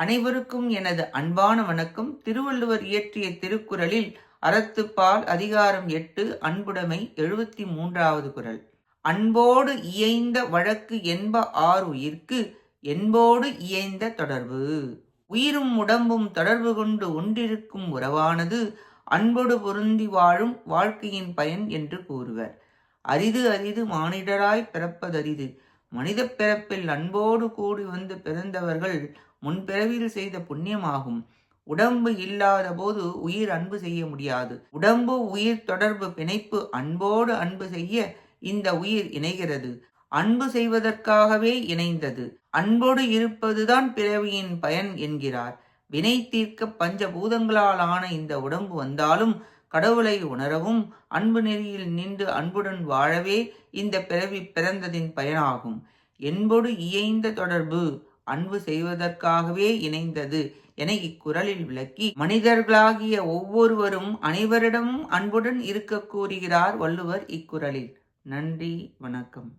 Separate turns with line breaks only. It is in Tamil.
அனைவருக்கும் எனது அன்பான வணக்கம். திருவள்ளுவர் இயற்றிய திருக்குறளில் அறத்துப்பால் அதிகாரம் 8 அன்புடைமை 73வது குறள். அன்போடு இயைந்த வழக்கு என்ப ஆருயிர்க்கு என்போடு இயைந்த தொடர்பு. உயிரும் உடம்பும் தொடர்பு கொண்டு ஒன்றிருக்கும் உறவானது அன்போடு பொருந்தி வாழும் வாழ்க்கையின் பயன் என்று கூறுவர். அரிது அரிது மானிடராய் பிறப்பதரிது. மனித பிறப்பில் அன்போடு கூடி வந்து பிறந்தவர்கள் முன்பிறவியில் செய்த புண்ணியமாகும். உடம்பு இல்லாத போது உயிர் அன்பு செய்ய முடியாது. உடம்பு உயிர் தொடர்பு பிணைப்பு அன்போடு அன்பு செய்ய இந்த உயிர் இணைகிறது. அன்பு செய்வதற்காகவே இணைந்தது. அன்போடு இருப்பதுதான் பிறவியின் பயன் என்கிறார். வினை தீர்க்க பஞ்சபூதங்களால் ஆன இந்த உடம்பு வந்தாலும் கடவுளை உணரவும் அன்பு நெறியில் நின்று அன்புடன் வாழவே இந்த பிறவி பிறந்ததின் பயனாகும். என்போடு இயைந்த தொடர்பு அன்பு செய்வதற்காகவே இணைந்தது என இக்குறளில் விளக்கி மனிதர்களாகிய ஒவ்வொருவரும் அனைவரிடமும் அன்புடன் இருக்க கூறுகிறார் வள்ளுவர் இக்குறளில். நன்றி, வணக்கம்.